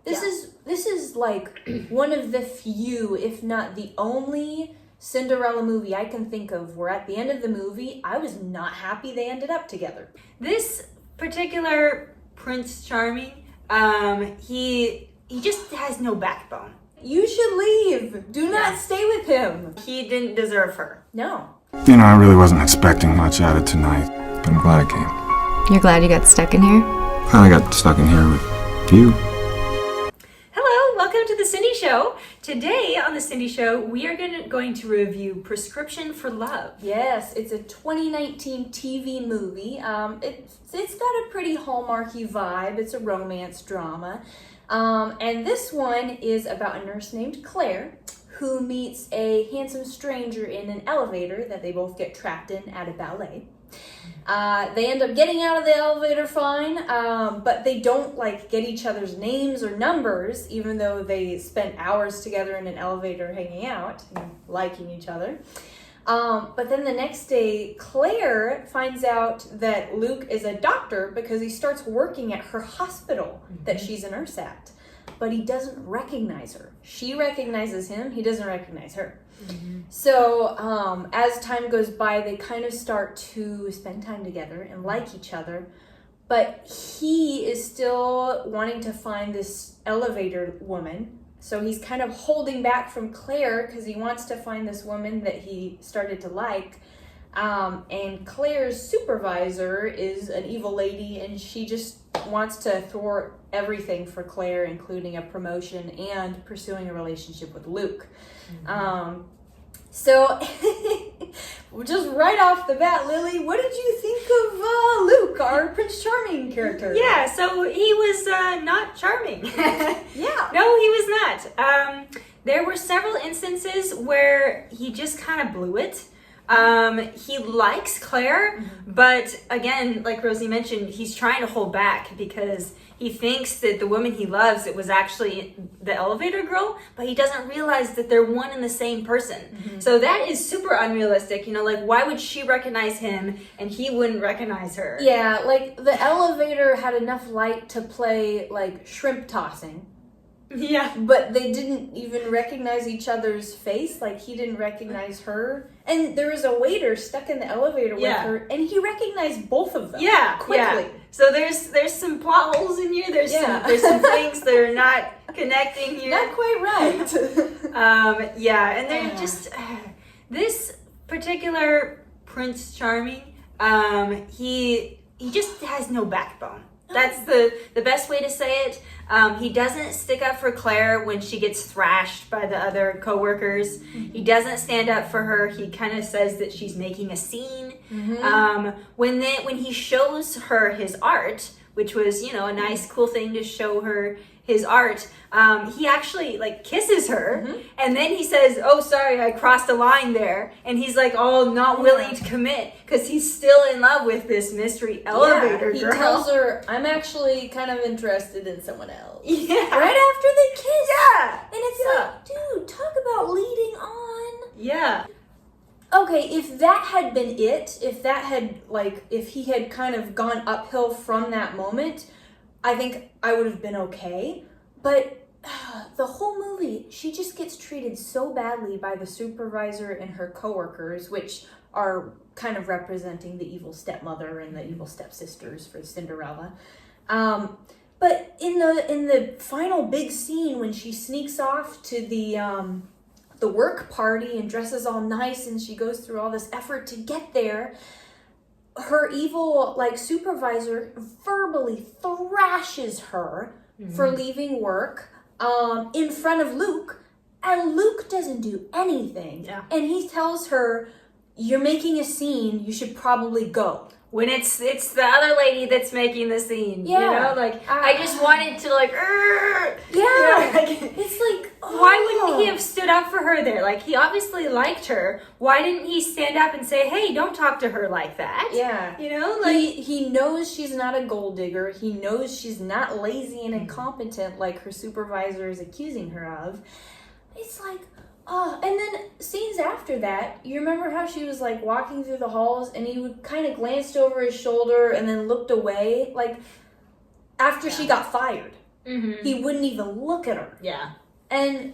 This is like one of the few, if not the only, Cinderella movie I can think of where at the end of the movie I was not happy they ended up together. This particular Prince Charming, he just has no backbone. You should leave. Do not stay with him. He didn't deserve her. No. You know, I really wasn't expecting much out of tonight, but I'm glad I came. You're glad you got stuck in here? I got stuck in here with you. Hello, welcome to The Cindy Show. Today on The Cindy Show, we are going to review Prescription for Love. Yes, it's a 2019 TV movie. It's got a pretty hallmarky vibe. It's a romance drama. And this one is about a nurse named Claire who meets a handsome stranger in an elevator that they both get trapped in at a ballet. They end up getting out of the elevator fine, but they don't get each other's names or numbers, even though they spent hours together in an elevator hanging out and liking each other. But then the next day, Claire finds out that Luke is a doctor because he starts working at her hospital that she's a nurse at. But he doesn't recognize her. She recognizes him. He doesn't recognize her. So as time goes by, they kind of start to spend time together and like each other. But he is still wanting to find this elevator woman. So he's kind of holding back from Claire because he wants to find this woman that he started to like. And Claire's supervisor is an evil lady, and she just wants to thwart everything for Claire, including a promotion and pursuing a relationship with Luke. So just right off the bat, Lily, what did you think of Luke, our Prince Charming character? Yeah, so he was not charming. Yeah. No, he was not. There were several instances where he just kind of blew it. He likes Claire, but again, like Rosie mentioned, he's trying to hold back because he thinks that the woman he loves, it was actually the elevator girl, but he doesn't realize that they're one and the same person. So that is super unrealistic. You know, why would she recognize him and he wouldn't recognize her? Yeah, the elevator had enough light to play shrimp tossing. Yeah. But they didn't even recognize each other's face. He didn't recognize her. And there was a waiter stuck in the elevator with her, and he recognized both of them. Yeah, quickly. Yeah. So there's some plot holes in here. There's some things that are not connecting here. Not quite right. And they're just this particular Prince Charming. He just has no backbone. That's the best way to say it. He doesn't stick up for Claire when she gets thrashed by the other coworkers. He doesn't stand up for her. He kind of says that she's making a scene. When he shows her his art, which was, a nice, cool thing to show her his art, he actually kisses her, and then he says, "Oh, sorry, I crossed a line there," and he's not willing to commit because he's still in love with this mystery elevator girl. He tells her, "I'm actually kind of interested in someone else." Yeah, right after they kiss. Yeah, and it's dude, talk about leading on. Yeah. Okay, if that had been it, if that had if he had kind of gone uphill from that moment, I think I would have been okay. But the whole movie, she just gets treated so badly by the supervisor and her coworkers, which are kind of representing the evil stepmother and the evil stepsisters for Cinderella. But in the final big scene when she sneaks off to the work party and dresses all nice and she goes through all this effort to get there, her evil supervisor verbally thrashes her for leaving work in front of Luke, and Luke doesn't do anything. Yeah. And he tells her, "You're making a scene, you should probably go." When it's the other lady that's making the scene. Yeah. I just wanted to It's why wouldn't he have stood up for her there? He obviously liked her. Why didn't he stand up and say, "Hey, don't talk to her like that"? Yeah. He knows she's not a gold digger. He knows she's not lazy and incompetent like her supervisor is accusing her of. It's and then scenes after that, you remember how she was walking through the halls and he would kind of glanced over his shoulder and then looked away, after she got fired. Mm-hmm. He wouldn't even look at her. Yeah. And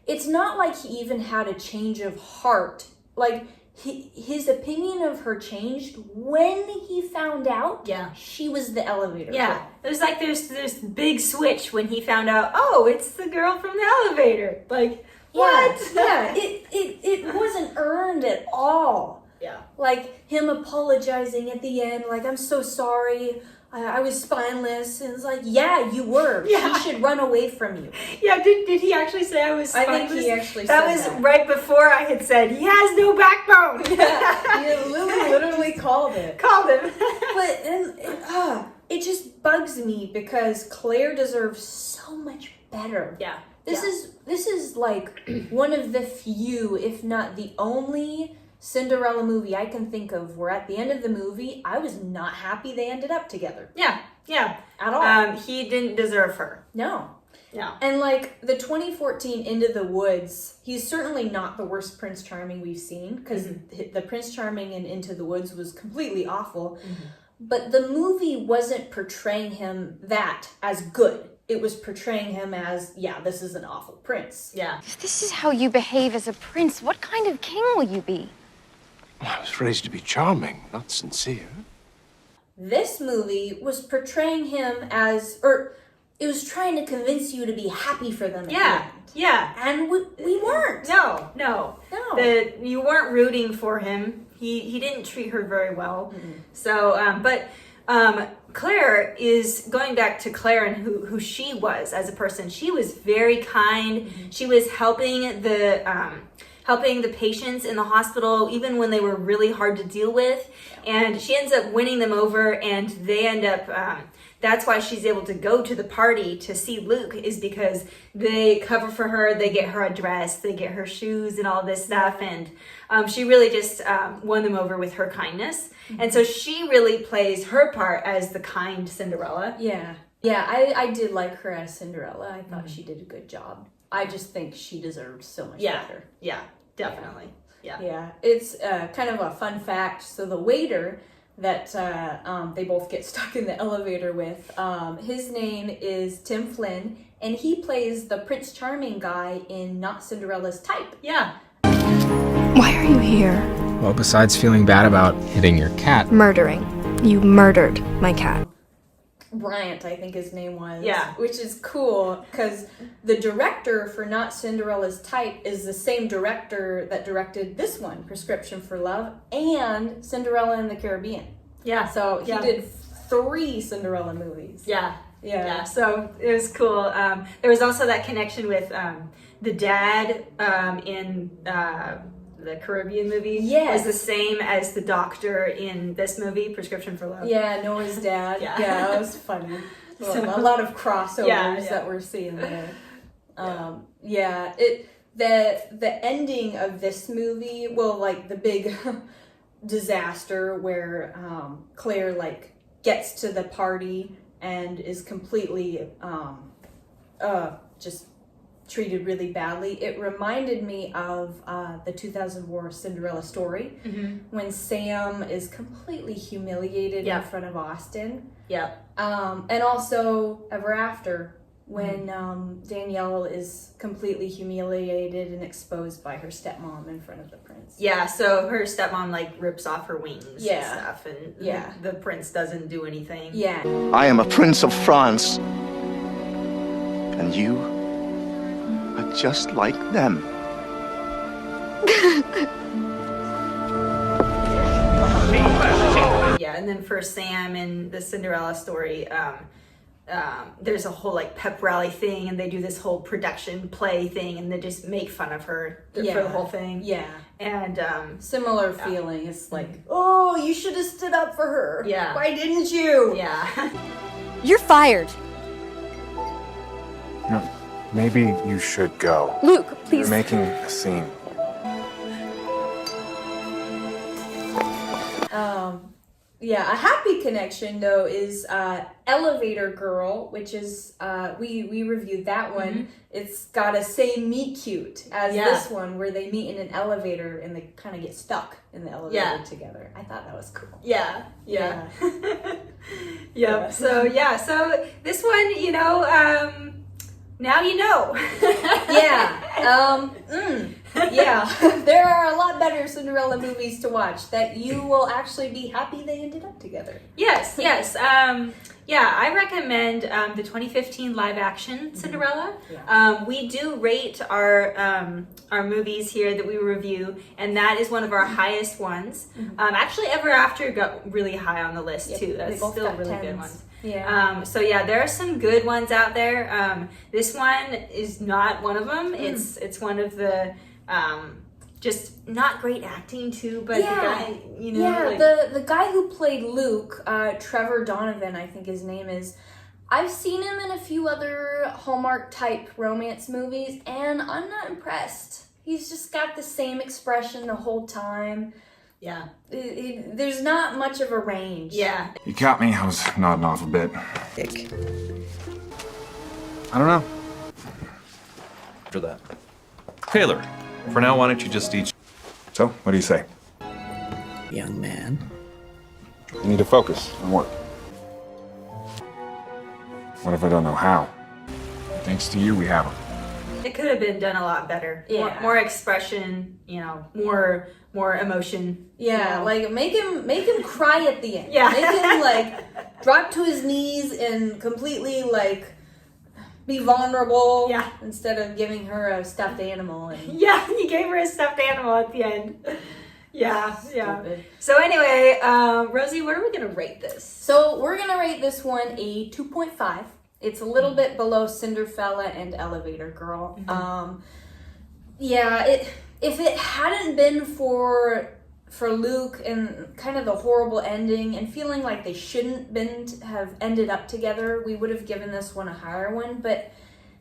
it's not like he even had a change of heart. Like, his opinion of her changed when he found out she was the elevator Yeah. girl. It was like there's this big switch when he found out, oh, it's the girl from the elevator. Like, what? Yeah, it wasn't earned at all. Yeah. Like, him apologizing at the end, like, I'm so sorry, I was spineless. And it's like, yeah, you were. Yeah. She should run away from you. Yeah, did he actually say I was spineless? I think he actually that said was that. right before I had said, he has no backbone. Yeah, Lily literally called it. Called him. But it just bugs me because Claire deserves so much better. Yeah. This is like one of the few, if not the only, Cinderella movie I can think of where at the end of the movie I was not happy they ended up together. Yeah. At all. He didn't deserve her. No. No. And like the 2014 Into the Woods, he's certainly not the worst Prince Charming we've seen, because the Prince Charming in Into the Woods was completely awful. But the movie wasn't portraying him that as good. It was portraying him as, yeah, this is an awful prince. Yeah. If this is how you behave as a prince, what kind of king will you be? I was raised to be charming, not sincere. This movie was portraying him as, or it was trying to convince you to be happy for them at the end. Yeah. And we weren't. No. You weren't rooting for him. He didn't treat her very well. So, Claire is going back to Claire and who she was as a person. She was very kind. She was helping the patients in the hospital, even when they were really hard to deal with. And she ends up winning them over, and they end up, that's why she's able to go to the party to see Luke, is because they cover for her, they get her a dress, they get her shoes and all this stuff. And she really just won them over with her kindness. And so she really plays her part as the kind Cinderella. Yeah, I did like her as Cinderella. I thought she did a good job. I just think she deserves so much better. Yeah, definitely. Yeah. It's kind of a fun fact. So the waiter that they both get stuck in the elevator with, his name is Tim Flynn, and he plays the Prince Charming guy in Not Cinderella's Type. Yeah. Why are you here? Well, besides feeling bad about hitting your cat, Murdering. You murdered my cat. Bryant, I think his name was. Yeah. Which is cool, because the director for Not Cinderella's Type is the same director that directed this one, Prescription for Love, and Cinderella in the Caribbean. Yeah. So he did 3 Cinderella movies. Yeah, so it was cool. There was also that connection with the dad in the Caribbean movie. Yes. Was the same as the doctor in this movie, Prescription for Love. Yeah, Noah's dad. Yeah. Yeah, that was funny. A lot of crossovers Yeah. that we're seeing there. The ending of this movie, well, like the big disaster where Claire like gets to the party and is completely just treated really badly. It reminded me of the 2004 Cinderella story, when Sam is completely humiliated in front of Austin. And also Ever After, when Danielle is completely humiliated and exposed by her stepmom in front of the prince. Yeah, so her stepmom like rips off her wings and Yeah. stuff, and Yeah. the prince doesn't do anything. Yeah. I am a prince of France, and you are just like them. Yeah, and then for Sam in the Cinderella story, there's a whole like pep rally thing, and they do this whole production play thing, and they just make fun of her for the whole thing. Yeah. And Similar feeling. It's like, oh, you should have stood up for her. Yeah. Why didn't you? yeah. You're fired. No, maybe you should go. Luke, You're please. making a scene. Yeah, a happy connection though is Elevator Girl, which is we reviewed that one. It's got a same meet cute as this one, where they meet in an elevator and they kind of get stuck in the elevator together. I thought that was cool. Yeah. Yep. So yeah. So this one, you know, now you know. Yeah. Yeah. There are a lot better Cinderella movies to watch that you will actually be happy they ended up together. Yes. Yes. Yeah, I recommend the 2015 live action Cinderella. Yeah. We do rate our movies here that we review, and that is one of our highest ones. Actually, Ever After got really high on the list Yep, too. they That's both still got really 10s. good ones. Yeah. So yeah, there are some good ones out there. This one is not one of them. It's one of the just not great acting too, but the guy, you know, yeah, like, the guy who played Luke, Trevor Donovan, I think his name is. I've seen him in a few other Hallmark type romance movies, and I'm not impressed. He's just got the same expression the whole time. yeah, There's not much of a range. yeah. You caught me. I was nodding off a bit. I don't know. After that. Taylor, for now, why don't you just each... So, what do you say? Young man. You need to focus and work. What if I don't know how? Thanks to you, we have them. It could have been done a lot better. Yeah. More expression, you know, more emotion. Yeah, you know. like make him cry at the end. Yeah. Make him like drop to his knees and completely like be vulnerable. Yeah. Instead of giving her a stuffed animal and Yeah, you gave her a stuffed animal at the end. Yeah, yeah. Stupid. So anyway, Rosie, what are we gonna rate this? So we're gonna rate this one a 2.5. It's a little bit below Cinderella and Elevator Girl. Yeah, if it hadn't been for Luke and kind of the horrible ending and feeling like they shouldn't have ended up together, we would have given this one a higher one. But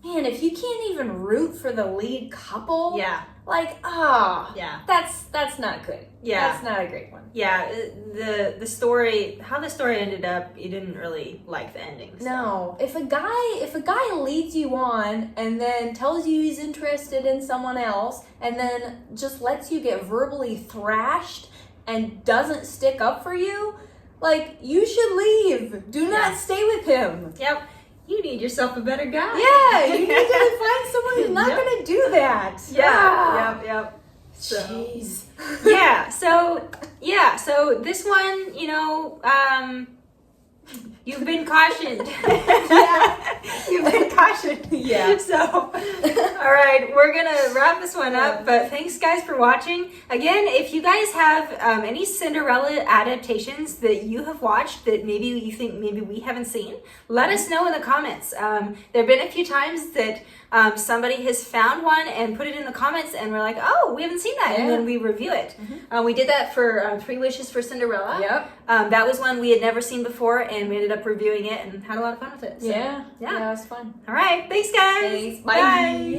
man, if you can't even root for the lead couple, Yeah, like yeah, that's not good. Yeah. That's not a great one. yeah. The story, how the story ended up, you didn't really like the ending. So. No, if a guy leads you on and then tells you he's interested in someone else and then just lets you get verbally thrashed and doesn't stick up for you, like you should leave. Do not Yeah. stay with him. Yep. You need yourself a better guy. Yeah, you need to find someone who's not Yep. gonna do that. Yeah. Yep. So. Jeez. So this one, you know, you've been cautioned. You've been cautioned. Yeah. So, all right, we're gonna wrap this one up. But thanks, guys, for watching. Again, if you guys have any Cinderella adaptations that you have watched that maybe you think maybe we haven't seen, let us know in the comments. There have been a few times that somebody has found one and put it in the comments, and we're like, oh, we haven't seen that, and Yeah. then we review it. We did that for 3 Wishes for Cinderella. Yep. That was one we had never seen before, and we ended up reviewing it and had a lot of fun with it. So, Yeah. yeah. That was fun. All right. Thanks, guys. Thanks. Bye.